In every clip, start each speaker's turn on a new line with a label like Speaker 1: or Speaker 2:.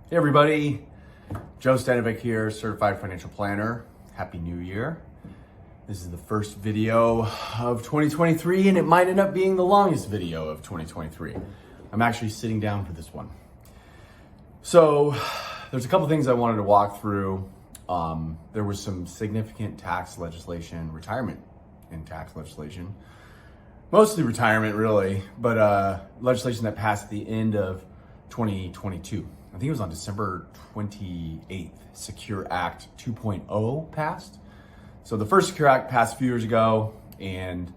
Speaker 1: Hey everybody, Joe Stanovic here, Certified Financial Planner. Happy New Year. This is the first video of 2023 and it might end up being the longest video of 2023. I'm actually sitting down for this one. So there's a couple things I wanted to walk through. There was some significant tax legislation, retirement and tax legislation, mostly retirement really, but legislation that passed at the end of 2022. I think it was on December 28th, Secure Act 2.0 passed. So the first Secure Act passed a few years ago and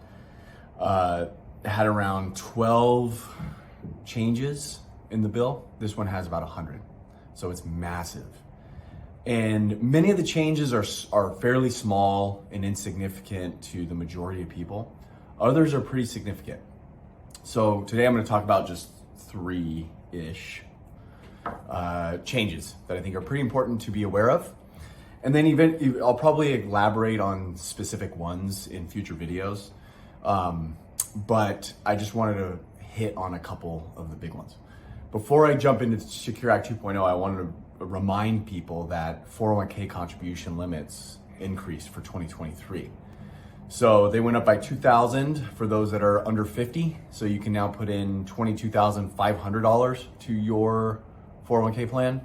Speaker 1: had around 12 changes in the bill. This one has about 100, so it's massive. And many of the changes are fairly small and insignificant to the majority of people. Others are pretty significant. So today I'm going to talk about just three-ish changes that I think are pretty important to be aware of. And then I'll probably elaborate on specific ones in future videos. But I just wanted to hit on a couple of the big ones. Before I jump into Secure Act 2.0, I wanted to remind people that 401k contribution limits increased for 2023. So they went up by $2,000 for those that are under 50. So you can now put in $22,500 to your 401k plan.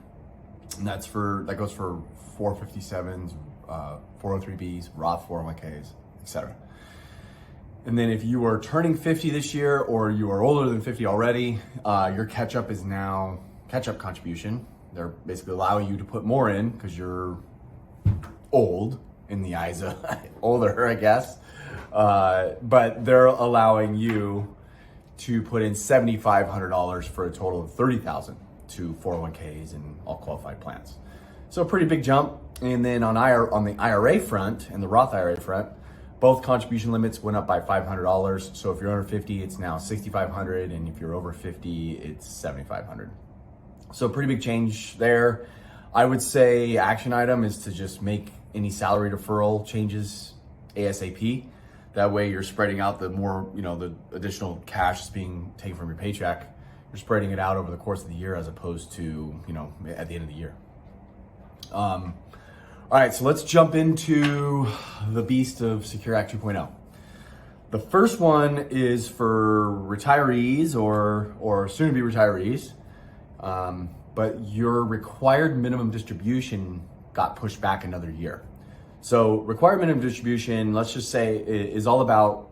Speaker 1: And that goes for 457s, 403bs, Roth 401ks, etc. And then if you are turning 50 this year or you are older than 50 already, your catch-up is now catch-up contribution. They're basically allowing you to put more in because you're old in the eyes of older, I guess. But they're allowing you to put in $7,500 for a total of $30,000 to 401ks and all qualified plans. So a pretty big jump. And then on the IRA front and the Roth IRA front, both contribution limits went up by $500. So if you're under 50, it's now $6,500, and if you're over 50, it's $7,500. So pretty big change there. I would say action item is to just make any salary deferral changes ASAP. That way you're spreading out the more, the additional cash that's being taken from your paycheck. You're spreading it out over the course of the year as opposed to, at the end of the year. All right, so let's jump into the beast of Secure Act 2.0. The first one is for retirees or soon-to-be retirees, but your required minimum distribution got pushed back another year. So required minimum distribution, let's just say, is all about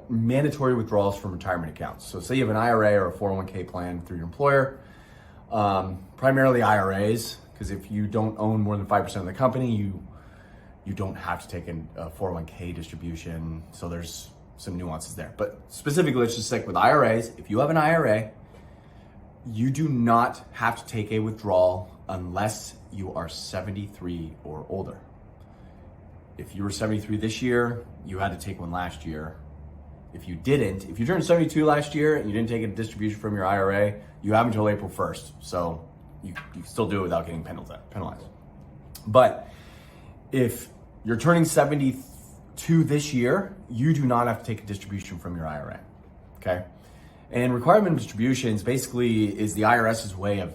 Speaker 1: mandatory withdrawals from retirement accounts. So say you have an IRA or a 401k plan through your employer, primarily IRAs, because if you don't own more than 5% of the company, you don't have to take a 401k distribution. So there's some nuances there. But specifically, let's just stick with IRAs. If you have an IRA, you do not have to take a withdrawal unless you are 73 or older. If you were 73 this year, you had to take one last year. If you turned 72 last year and you didn't take a distribution from your IRA, you have until April 1st. So you can still do it without getting penalized. But if you're turning 72 this year, you do not have to take a distribution from your IRA, okay? And required minimum distributions basically is the IRS's way of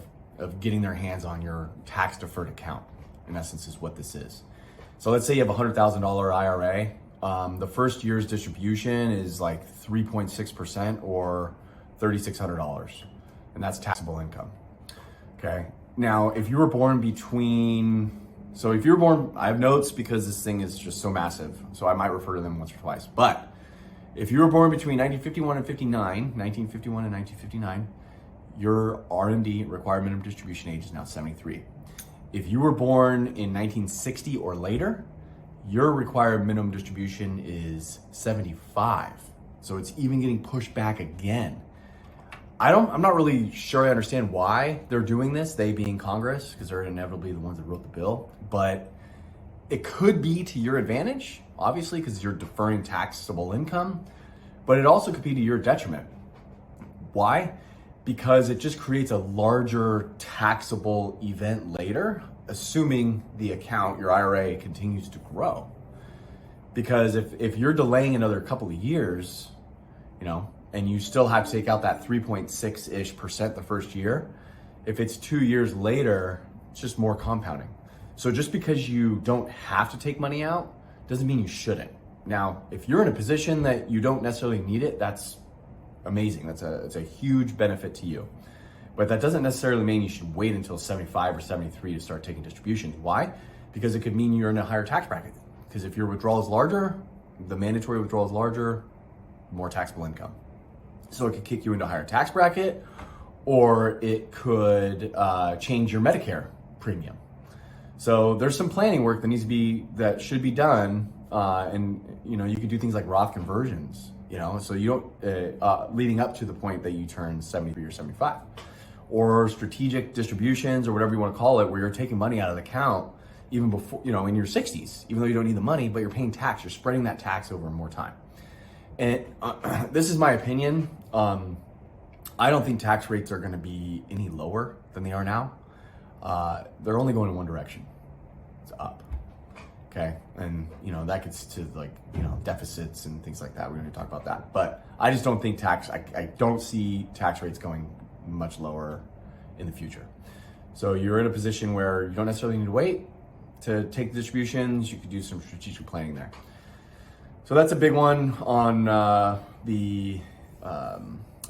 Speaker 1: getting their hands on your tax deferred account, in essence is what this is. So let's say you have a $100,000 IRA. The first year's distribution is like 3.6% or $3,600, and that's taxable income. Okay. Now, if you were born I have notes because this thing is just so massive, so I might refer to them once or twice. But if you were born between 1951 and 1959, your RMD, required minimum distribution age, is now 73. If you were born in 1960 or later, your required minimum distribution is 75. So it's even getting pushed back again. I'm not really sure I understand why they're doing this, they being Congress, because they're inevitably the ones that wrote the bill. But it could be to your advantage, obviously, because you're deferring taxable income, but it also could be to your detriment. Why? Because it just creates a larger taxable event later, assuming the account, your IRA, continues to grow. Because if you're delaying another couple of years, and you still have to take out that 3.6-ish% the first year, If it's 2 years later, it's just more compounding. So just because you don't have to take money out doesn't mean you shouldn't. Now, if you're in a position that you don't necessarily need it, that's amazing. It's a huge benefit to you. But that doesn't necessarily mean you should wait until 75 or 73 to start taking distributions. Why? Because it could mean you're in a higher tax bracket. Because if your withdrawal is larger, the mandatory withdrawal is larger, more taxable income. So it could kick you into a higher tax bracket, or it could change your Medicare premium. So there's some planning work that should be done, and you could do things like Roth conversions. So you don't leading up to the point that you turn 73 or 75, or strategic distributions, or whatever you want to call it, where you're taking money out of the account even before, in your 60s, even though you don't need the money, but you're paying tax. You're spreading that tax over more time. And this is my opinion. I don't think tax rates are going to be any lower than they are now. They're only going in one direction. It's up. Okay. And, that gets to deficits and things like that. We're going to talk about that. But I just don't think I don't see tax rates going much lower in the future. So you're in a position where you don't necessarily need to wait to take the distributions. You could do some strategic planning there. So that's a big one on the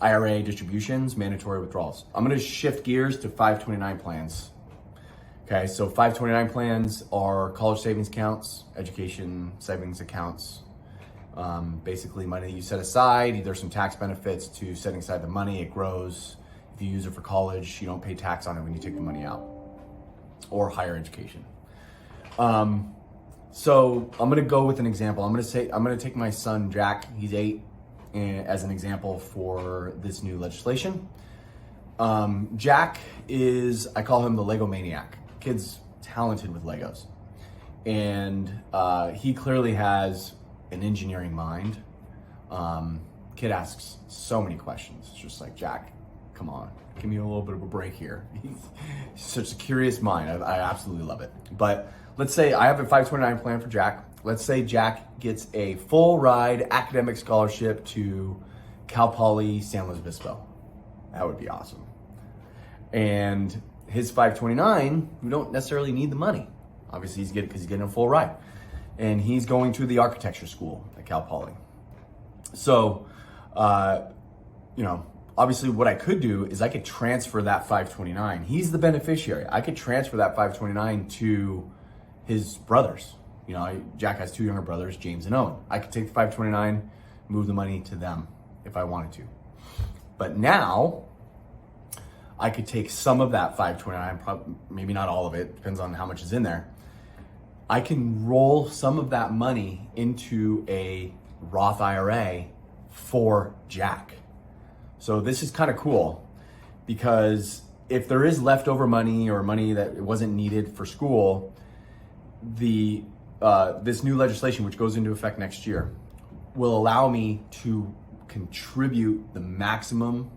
Speaker 1: IRA distributions, mandatory withdrawals. I'm going to shift gears to 529 plans. Okay, so 529 plans are college savings accounts, education savings accounts, basically money that you set aside. There's some tax benefits to setting aside the money. It grows. If you use it for college, you don't pay tax on it when you take the money out, or higher education. So I'm going to go with an example. I'm going to take my son, Jack, he's 8, as an example for this new legislation. Jack I call him the Lego maniac. Kid's talented with Legos. And he clearly has an engineering mind. Kid asks so many questions. It's just like, Jack, come on, give me a little bit of a break here. He's such a curious mind. I absolutely love it. But let's say I have a 529 plan for Jack. Let's say Jack gets a full ride academic scholarship to Cal Poly San Luis Obispo. That would be awesome. And his 529, we don't necessarily need the money. Obviously he's getting a full ride. And he's going to the architecture school at Cal Poly. So, obviously what I could do is I could transfer that 529. He's the beneficiary. I could transfer that 529 to his brothers. Jack has 2 younger brothers, James and Owen. I could take the 529, move the money to them if I wanted to. But now I could take some of that 529, maybe not all of it, depends on how much is in there. I can roll some of that money into a Roth IRA for Jack. So this is kind of cool, because if there is leftover money or money that wasn't needed for school, this new legislation, which goes into effect next year, will allow me to contribute the maximum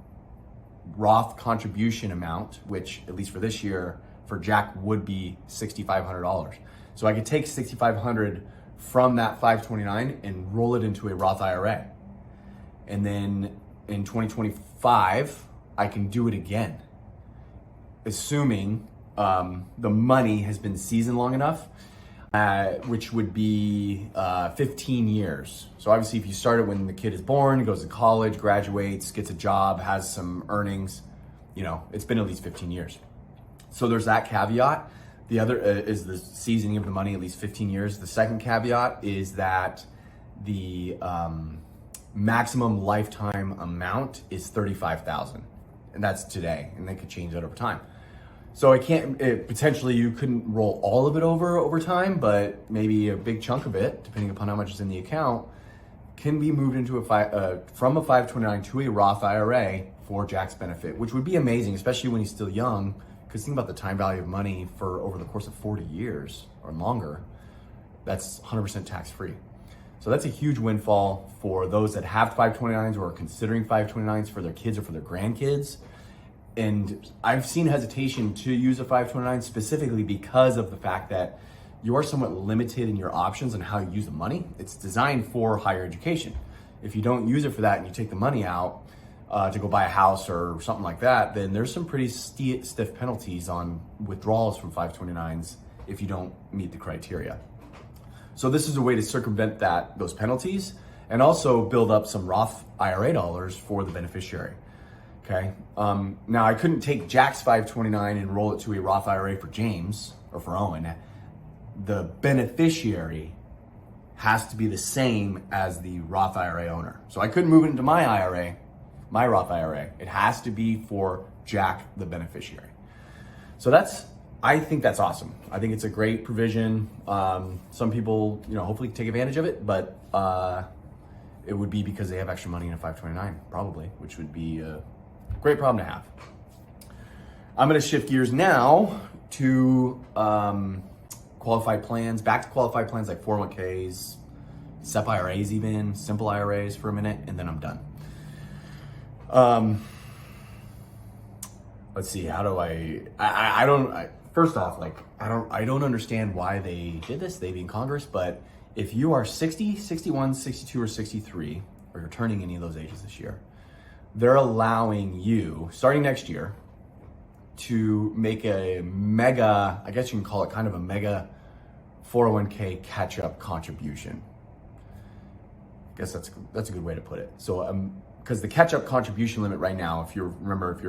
Speaker 1: Roth contribution amount, which at least for this year for Jack would be $6,500. So I could take $6,500 from that 529 and roll it into a Roth IRA. And then in 2025, I can do it again, assuming the money has been seasoned long enough, which would be 15 years. So obviously if you start it when the kid is born, goes to college, graduates, gets a job, has some earnings, it's been at least 15 years. So there's that caveat. The other is the seasoning of the money, at least 15 years. The second caveat is that the maximum lifetime amount is $35,000, and that's today, and they could change that over time. So potentially you couldn't roll all of it over time, but maybe a big chunk of it, depending upon how much is in the account, can be moved into from a 529 to a Roth IRA for Jack's benefit, which would be amazing, especially when he's still young. Because think about the time value of money for over the course of 40 years or longer, that's 100% tax-free. So that's a huge windfall for those that have 529s or are considering 529s for their kids or for their grandkids. And I've seen hesitation to use a 529 specifically because of the fact that you are somewhat limited in your options on how you use the money. It's designed for higher education. If you don't use it for that and you take the money out, to go buy a house or something like that, then there's some pretty stiff penalties on withdrawals from 529s if you don't meet the criteria. So this is a way to circumvent those penalties and also build up some Roth IRA dollars for the beneficiary. Okay. Now I couldn't take Jack's 529 and roll it to a Roth IRA for James or for Owen. The beneficiary has to be the same as the Roth IRA owner. So I couldn't move it into my IRA, my Roth IRA. It has to be for Jack, the beneficiary. So I think that's awesome. I think it's a great provision. Some people, hopefully take advantage of it, but it would be because they have extra money in a 529, probably, which would be a great problem to have. I'm going to shift gears now to qualified plans, back to qualified plans like 401ks, SEP IRAs even, simple IRAs for a minute, and then I'm done. Let's see, how do first off, I don't understand why they did this, they being Congress, but if you are 60, 61, 62, or 63, or you're turning any of those ages this year, they're allowing you, starting next year, to make a mega, I guess you can call it kind of a mega 401k catch-up contribution. I guess that's a good way to put it. So, because the catch-up contribution limit right now, if you're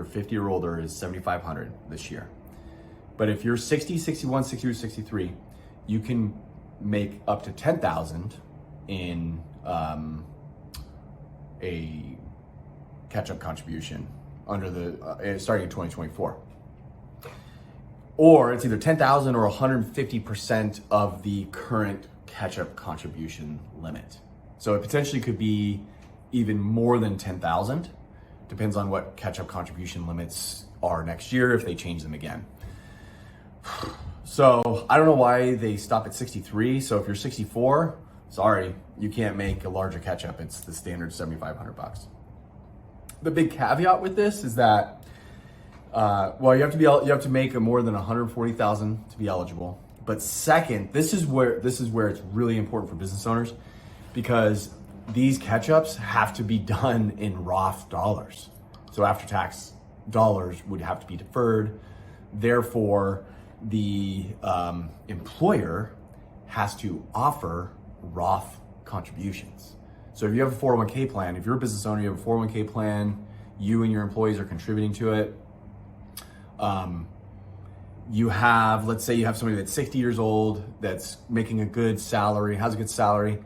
Speaker 1: 50 or older, is $7,500 this year. But if you're 60, 61, 62, 63, you can make up to $10,000 in a catch-up contribution under the starting in 2024. Or it's either 10,000 or 150% of the current catch-up contribution limit. So it potentially could be even more than 10,000. Depends on what catch-up contribution limits are next year if they change them again. So I don't know why they stop at 63. So if you're 64, sorry, you can't make a larger catch-up. It's the standard $7,500. The big caveat with this is that, you have to make more than 140,000 to be eligible. But second, this is where it's really important for business owners, because these catch-ups have to be done in Roth dollars. So after-tax dollars would have to be deferred. Therefore, the employer has to offer Roth contributions. So if you have a 401k plan, if you're a business owner, you have a 401k plan, you and your employees are contributing to it. Let's say you have somebody that's 60 years old, that's making a good salary, has a good salary,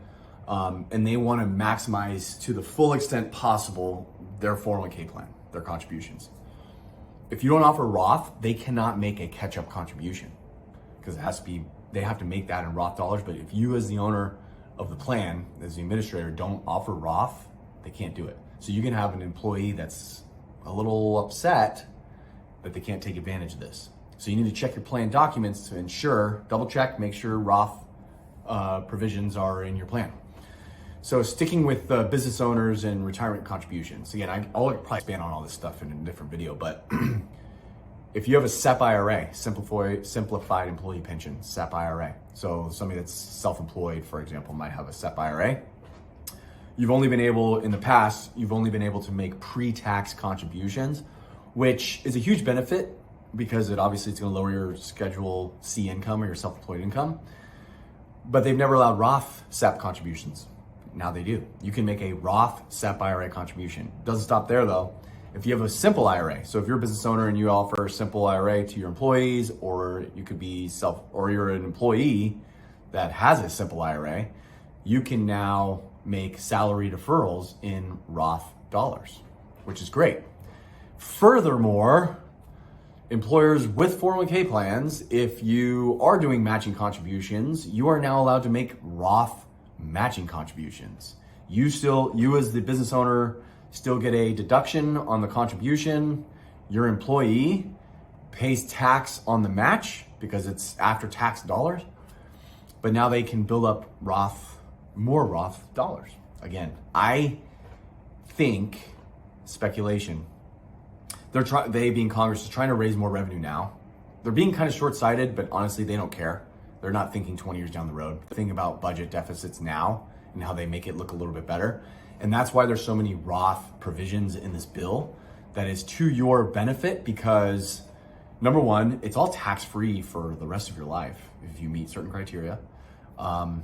Speaker 1: and they want to maximize to the full extent possible their 401k plan, their contributions. If you don't offer Roth, they cannot make a catch-up contribution because they have to make that in Roth dollars. But if you, as the owner of the plan, as the administrator, don't offer Roth, they can't do it. So you can have an employee that's a little upset that they can't take advantage of this. So you need to check your plan documents to ensure, double check, make sure Roth provisions are in your plan. So sticking with business owners and retirement contributions. Again, I'll probably expand on all this stuff in a different video, but if you have a SEP IRA, simplified employee pension, SEP IRA. So somebody that's self-employed, for example, might have a SEP IRA. In the past, you've only been able to make pre-tax contributions, which is a huge benefit because it's going to lower your Schedule C income or your self-employed income. But they've never allowed Roth SEP contributions. Now they do. You can make a Roth SEP IRA contribution. Doesn't stop there though. If you have a simple IRA, so if you're a business owner and you offer a simple IRA to your employees, or you could be or you're an employee that has a simple IRA, you can now make salary deferrals in Roth dollars, which is great. Furthermore, employers with 401k plans, if you are doing matching contributions, you are now allowed to make Roth matching contributions. You as the business owner still get a deduction on the contribution. Your employee pays tax on the match because it's after tax dollars, but now they can build up more Roth dollars. Again, I think, speculation, they being Congress is trying to raise more revenue now. They're being kind of short-sighted, but honestly, they don't care. They're not thinking 20 years down the road. They're thinking about budget deficits now and how they make it look a little bit better. And that's why there's so many Roth provisions in this bill that is to your benefit, because number one, it's all tax-free for the rest of your life if you meet certain criteria. And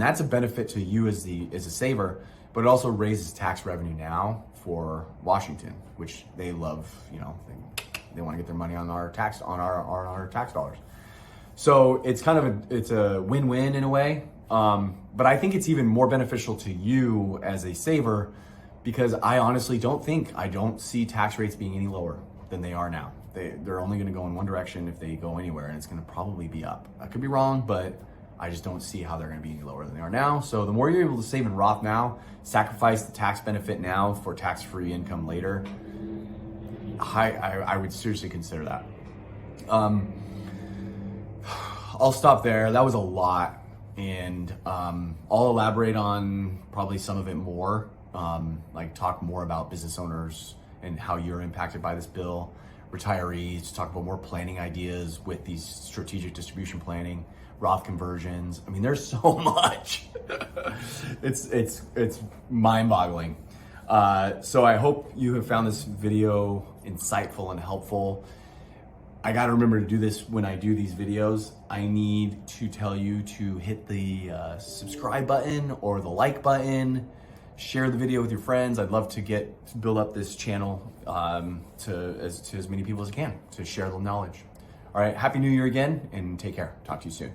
Speaker 1: that's a benefit to you as a saver, but it also raises tax revenue now for Washington, which they love. They want to get their money on our tax dollars. So it's it's a win-win in a way. But I think it's even more beneficial to you as a saver, because I honestly don't see tax rates being any lower than they are now. They're only going to go in one direction if they go anywhere, and it's going to probably be up. I could be wrong, but I just don't see how they're going to be any lower than they are now. So the more you're able to save in Roth now, sacrifice the tax benefit now for tax-free income later, I would seriously consider that. I'll stop there. That was a lot. And I'll elaborate on probably some of it more, talk more about business owners and how you're impacted by this bill, retirees, talk about more planning ideas with these strategic distribution planning, Roth conversions. I mean, there's so much. It's mind-boggling. So I hope you have found this video insightful and helpful. I got to remember to do this when I do these videos. I need to tell you to hit the subscribe button or the like button, share the video with your friends. I'd love to build up this channel to as many people as I can to share the knowledge. All right, Happy New Year again, and take care. Talk to you soon.